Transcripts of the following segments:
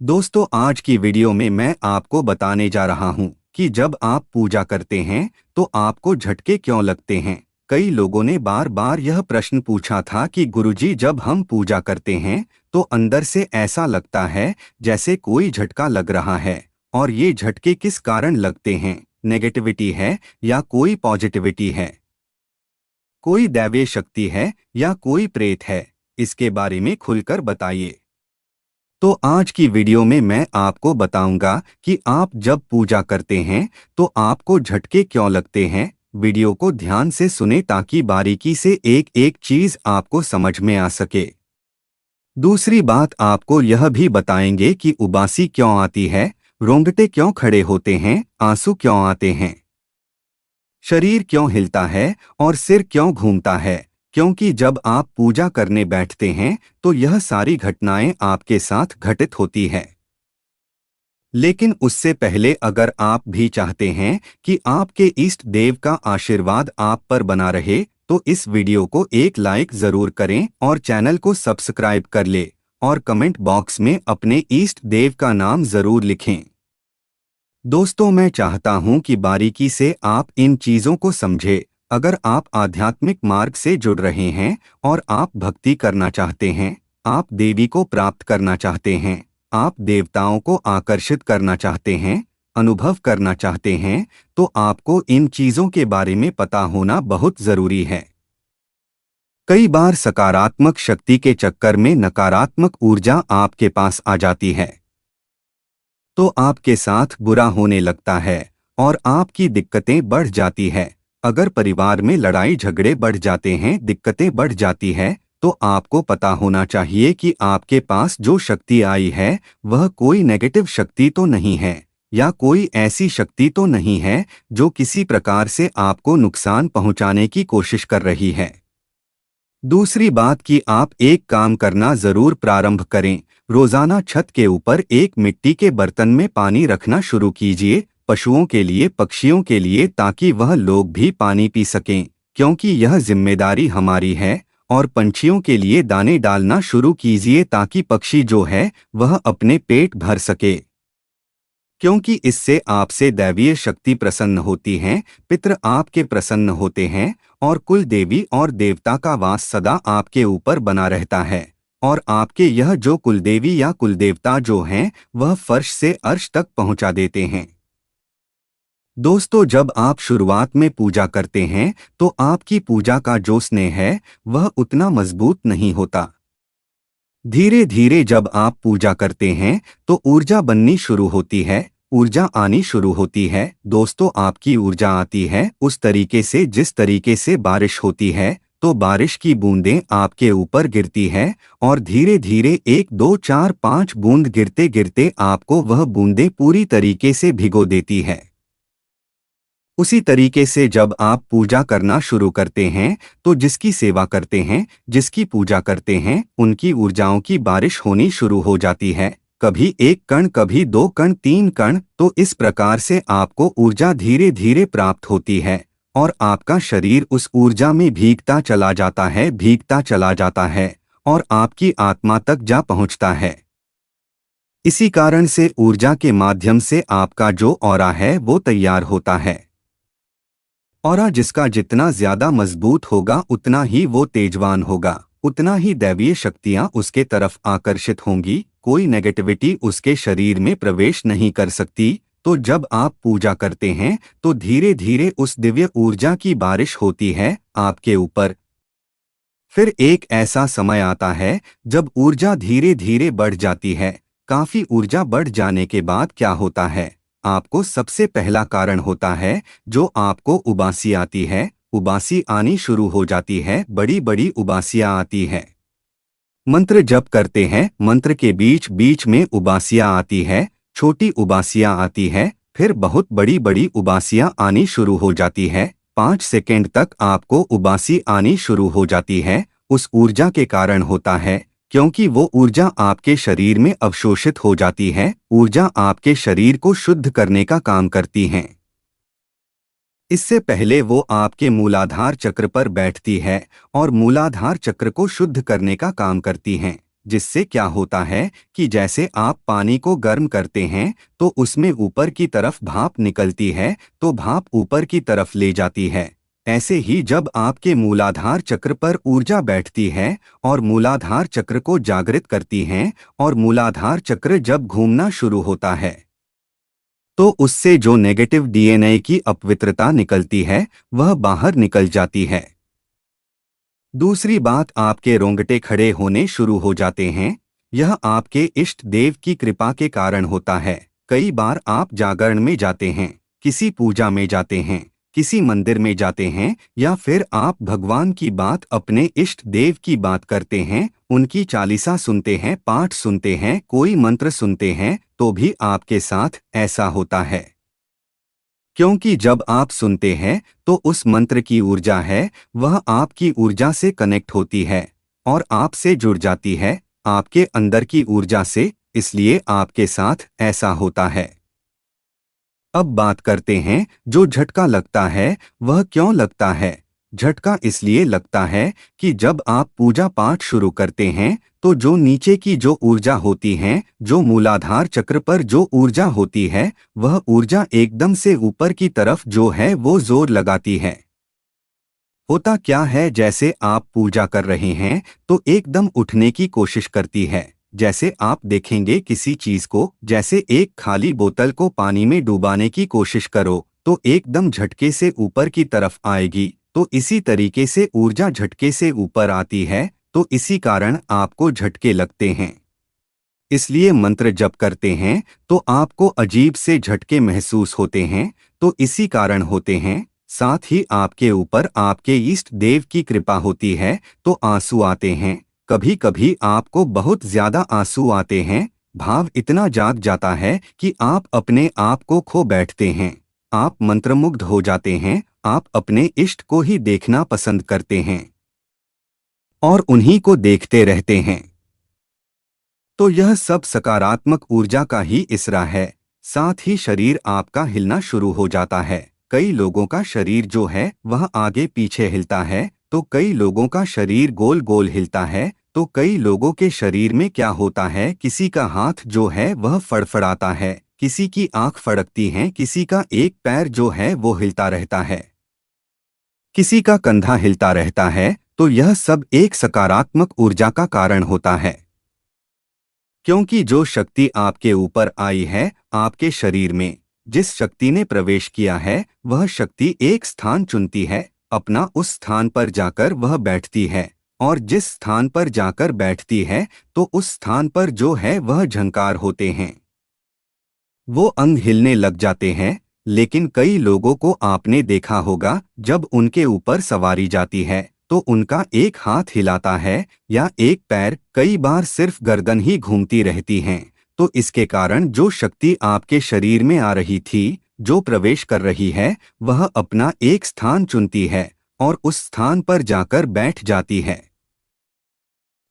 दोस्तों, आज की वीडियो में मैं आपको बताने जा रहा हूं कि जब आप पूजा करते हैं तो आपको झटके क्यों लगते हैं। कई लोगों ने बार बार यह प्रश्न पूछा था कि गुरुजी, जब हम पूजा करते हैं तो अंदर से ऐसा लगता है जैसे कोई झटका लग रहा है, और ये झटके किस कारण लगते हैं? नेगेटिविटी है या कोई पॉजिटिविटी है? कोई दैवीय शक्ति है या कोई प्रेत है? इसके बारे में खुलकर बताइए। तो आज की वीडियो में मैं आपको बताऊंगा कि आप जब पूजा करते हैं तो आपको झटके क्यों लगते हैं। वीडियो को ध्यान से सुने ताकि बारीकी से एक एक चीज आपको समझ में आ सके। दूसरी बात, आपको यह भी बताएंगे कि उबासी क्यों आती है, रोंगटे क्यों खड़े होते हैं, आंसू क्यों आते हैं, शरीर क्यों हिलता है और सिर क्यों घूमता है। क्योंकि जब आप पूजा करने बैठते हैं तो यह सारी घटनाएं आपके साथ घटित होती है। लेकिन उससे पहले अगर आप भी चाहते हैं कि आपके इष्ट देव का आशीर्वाद आप पर बना रहे तो इस वीडियो को एक लाइक जरूर करें और चैनल को सब्सक्राइब कर ले और कमेंट बॉक्स में अपने इष्ट देव का नाम जरूर लिखें। दोस्तों, मैं चाहता हूं कि बारीकी से आप इन चीजों को समझें। अगर आप आध्यात्मिक मार्ग से जुड़ रहे हैं और आप भक्ति करना चाहते हैं, आप देवी को प्राप्त करना चाहते हैं, आप देवताओं को आकर्षित करना चाहते हैं, अनुभव करना चाहते हैं, तो आपको इन चीजों के बारे में पता होना बहुत जरूरी है। कई बार सकारात्मक शक्ति के चक्कर में नकारात्मक ऊर्जा आपके पास आ जाती है तो आपके साथ बुरा होने लगता है और आपकी दिक्कतें बढ़ जाती है। अगर परिवार में लड़ाई झगड़े बढ़ जाते हैं, दिक्कतें बढ़ जाती है, तो आपको पता होना चाहिए कि आपके पास जो शक्ति आई है वह कोई नेगेटिव शक्ति तो नहीं है, या कोई ऐसी शक्ति तो नहीं है जो किसी प्रकार से आपको नुकसान पहुंचाने की कोशिश कर रही है। दूसरी बात कि आप एक काम करना जरूर प्रारंभ करें। रोजाना छत के ऊपर एक मिट्टी के बर्तन में पानी रखना शुरू कीजिए, पशुओं के लिए, पक्षियों के लिए, ताकि वह लोग भी पानी पी सकें, क्योंकि यह जिम्मेदारी हमारी है। और पंछियों के लिए दाने डालना शुरू कीजिए ताकि पक्षी जो है वह अपने पेट भर सके, क्योंकि इससे आपसे दैवीय शक्ति प्रसन्न होती हैं, पितृ आपके प्रसन्न होते हैं और कुल देवी और देवता का वास सदा आपके ऊपर बना रहता है। और आपके यह जो कुलदेवी या कुलदेवता जो हैं वह फर्श से अर्श तक पहुंचा देते हैं। दोस्तों, जब आप शुरुआत में पूजा करते हैं तो आपकी पूजा का जो स्नेह है वह उतना मजबूत नहीं होता। धीरे धीरे जब आप पूजा करते हैं तो ऊर्जा बननी शुरू होती है, ऊर्जा आनी शुरू होती है। दोस्तों, आपकी ऊर्जा आती है उस तरीके से जिस तरीके से बारिश होती है, तो बारिश की बूंदें आपके ऊपर गिरती है और धीरे धीरे 1 2 4 5 बूंद गिरते गिरते आपको वह बूंदें पूरी तरीके से भिगो देती है। उसी तरीके से जब आप पूजा करना शुरू करते हैं तो जिसकी सेवा करते हैं, जिसकी पूजा करते हैं, उनकी ऊर्जाओं की बारिश होनी शुरू हो जाती है। कभी 1 कण, कभी 2 कण, 3 कण, तो इस प्रकार से आपको ऊर्जा धीरे धीरे प्राप्त होती है और आपका शरीर उस ऊर्जा में भीगता चला जाता है, भीगता चला जाता है और आपकी आत्मा तक जा पहुंचता है। इसी कारण से ऊर्जा के माध्यम से आपका जो ऑरा है वो तैयार होता है। ऑरा जिसका जितना ज्यादा मजबूत होगा उतना ही वो तेजवान होगा, उतना ही दैवीय शक्तियां उसके तरफ आकर्षित होंगी, कोई नेगेटिविटी उसके शरीर में प्रवेश नहीं कर सकती। तो जब आप पूजा करते हैं तो धीरे धीरे उस दिव्य ऊर्जा की बारिश होती है आपके ऊपर। फिर एक ऐसा समय आता है जब ऊर्जा धीरे धीरे बढ़ जाती है। काफी ऊर्जा बढ़ जाने के बाद क्या होता है, आपको सबसे पहला कारण होता है जो आपको उबासी आती है। उबासी आनी शुरू हो जाती है, बड़ी बड़ी उबासियां आती है। मंत्र जप करते हैं, मंत्र के बीच बीच में उबासियां आती है, छोटी उबासियां आती है, फिर बहुत बड़ी बड़ी उबासियां आनी शुरू हो जाती है। 5 सेकंड तक आपको उबासी आनी शुरू हो जाती है। उस ऊर्जा के कारण होता है, क्योंकि वो ऊर्जा आपके शरीर में अवशोषित हो जाती है। ऊर्जा आपके शरीर को शुद्ध करने का काम करती है। इससे पहले वो आपके मूलाधार चक्र पर बैठती है और मूलाधार चक्र को शुद्ध करने का काम करती हैं। जिससे क्या होता है कि जैसे आप पानी को गर्म करते हैं तो उसमें ऊपर की तरफ भाप निकलती है, तो भाप ऊपर की तरफ ले जाती है। ऐसे ही जब आपके मूलाधार चक्र पर ऊर्जा बैठती है और मूलाधार चक्र को जागृत करती है और मूलाधार चक्र जब घूमना शुरू होता है तो उससे जो नेगेटिव डीएनए की अपवित्रता निकलती है वह बाहर निकल जाती है। दूसरी बात, आपके रोंगटे खड़े होने शुरू हो जाते हैं। यह आपके इष्ट देव की कृपा के कारण होता है। कई बार आप जागरण में जाते हैं, किसी पूजा में जाते हैं, किसी मंदिर में जाते हैं या फिर आप भगवान की बात, अपने इष्ट देव की बात करते हैं, उनकी चालीसा सुनते हैं, पाठ सुनते हैं, कोई मंत्र सुनते हैं, तो भी आपके साथ ऐसा होता है। क्योंकि जब आप सुनते हैं तो उस मंत्र की ऊर्जा है वह आपकी ऊर्जा से कनेक्ट होती है और आपसे जुड़ जाती है, आपके अंदर की ऊर्जा से, इसलिए आपके साथ ऐसा होता है। अब बात करते हैं जो झटका लगता है वह क्यों लगता है। झटका इसलिए लगता है कि जब आप पूजा पाठ शुरू करते हैं तो जो नीचे की जो ऊर्जा होती है, जो मूलाधार चक्र पर जो ऊर्जा होती है, वह ऊर्जा एकदम से ऊपर की तरफ जो है वो जोर लगाती है। होता क्या है, जैसे आप पूजा कर रहे हैं तो एकदम उठने की कोशिश करती है। जैसे आप देखेंगे किसी चीज को, जैसे एक खाली बोतल को पानी में डुबाने की कोशिश करो तो एकदम झटके से ऊपर की तरफ आएगी, तो इसी तरीके से ऊर्जा झटके से ऊपर आती है, तो इसी कारण आपको झटके लगते हैं। इसलिए मंत्र जप करते हैं तो आपको अजीब से झटके महसूस होते हैं, तो इसी कारण होते हैं। साथ ही आपके ऊपर आपके इष्ट देव की कृपा होती है तो आंसू आते हैं। कभी कभी आपको बहुत ज्यादा आंसू आते हैं, भाव इतना जाग जाता है कि आप अपने आप को खो बैठते हैं। आप मंत्रमुग्ध हो जाते हैं, आप अपने इष्ट को ही देखना पसंद करते हैं और उन्हीं को देखते रहते हैं। तो यह सब सकारात्मक ऊर्जा का ही इसरा है। साथ ही शरीर आपका हिलना शुरू हो जाता है। कई लोगों का शरीर जो है वह आगे पीछे हिलता है, तो कई लोगों का शरीर गोल गोल हिलता है, तो कई लोगों के शरीर में क्या होता है, किसी का हाथ जो है वह फड़फड़ाता है, किसी की आंख फड़कती है, किसी का एक पैर जो है वो हिलता रहता है, किसी का कंधा हिलता रहता है। तो यह सब एक सकारात्मक ऊर्जा का कारण होता है। क्योंकि जो शक्ति आपके ऊपर आई है, आपके शरीर में जिस शक्ति ने प्रवेश किया है, वह शक्ति एक स्थान चुनती है, अपना उस स्थान पर जाकर वह बैठती है, और जिस स्थान पर जाकर बैठती है तो उस स्थान पर जो है वह झंकार होते हैं, वो अंग हिलने लग जाते हैं। लेकिन कई लोगों को आपने देखा होगा, जब उनके ऊपर सवारी जाती है तो उनका एक हाथ हिलाता है या एक पैर, कई बार सिर्फ गर्दन ही घूमती रहती हैं। तो इसके कारण जो शक्ति आपके शरीर में आ रही थी, जो प्रवेश कर रही है, वह अपना एक स्थान चुनती है और उस स्थान पर जाकर बैठ जाती है।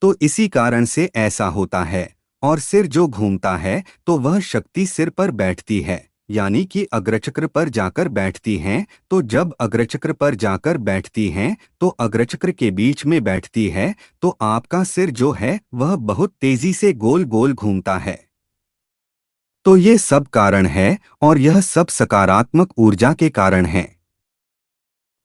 तो इसी कारण से ऐसा होता है। और सिर जो घूमता है तो वह शक्ति सिर पर बैठती है, यानी कि अग्रचक्र पर जाकर बैठती हैं। तो जब अग्रचक्र पर जाकर बैठती हैं तो अग्रचक्र के बीच में बैठती है, तो आपका सिर जो है वह बहुत तेजी से गोल गोल घूमता है। तो ये सब कारण है और यह सब सकारात्मक ऊर्जा के कारण है,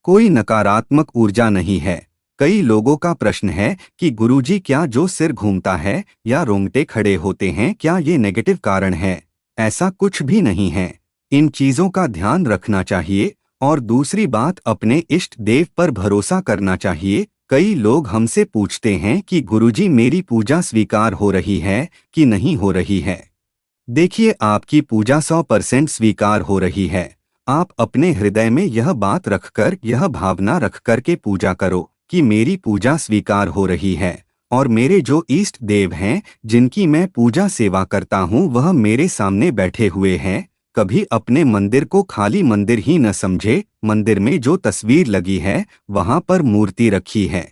कोई नकारात्मक ऊर्जा नहीं है। कई लोगों का प्रश्न है कि गुरुजी, क्या जो सिर घूमता है या रोंगटे खड़े होते हैं, क्या ये नेगेटिव कारण है? ऐसा कुछ भी नहीं है। इन चीजों का ध्यान रखना चाहिए और दूसरी बात, अपने इष्ट देव पर भरोसा करना चाहिए। कई लोग हमसे पूछते हैं कि गुरुजी, मेरी पूजा स्वीकार हो रही है कि नहीं हो रही है। देखिए, आपकी पूजा 100% स्वीकार हो रही है। आप अपने हृदय में यह बात रखकर, यह भावना रखकर के पूजा करो कि मेरी पूजा स्वीकार हो रही है और मेरे जो इष्ट देव हैं, जिनकी मैं पूजा सेवा करता हूँ, वह मेरे सामने बैठे हुए हैं। कभी अपने मंदिर को खाली मंदिर ही न समझे। मंदिर में जो तस्वीर लगी है वहाँ पर मूर्ति रखी है,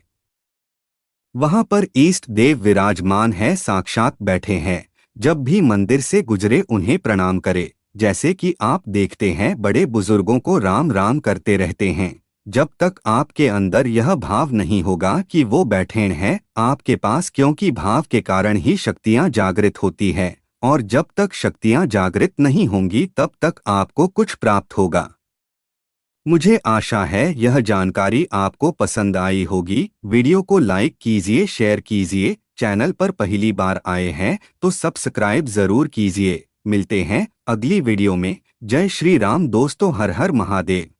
वहाँ पर इष्ट देव विराजमान है, साक्षात बैठे हैं। जब भी मंदिर से गुजरे उन्हें प्रणाम करे। जैसे कि आप देखते हैं बड़े बुजुर्गों को राम राम करते रहते हैं, जब तक आपके अंदर यह भाव नहीं होगा कि वो बैठेन है आपके पास, क्योंकि भाव के कारण ही शक्तियां जागृत होती है, और जब तक शक्तियां जागृत नहीं होंगी तब तक आपको कुछ प्राप्त होगा। मुझे आशा है यह जानकारी आपको पसंद आई होगी। वीडियो को लाइक कीजिए, शेयर कीजिए। चैनल पर पहली बार आए हैं तो सब्सक्राइब जरूर कीजिए। मिलते हैं अगली वीडियो में। जय श्री राम दोस्तों, हर हर महादेव।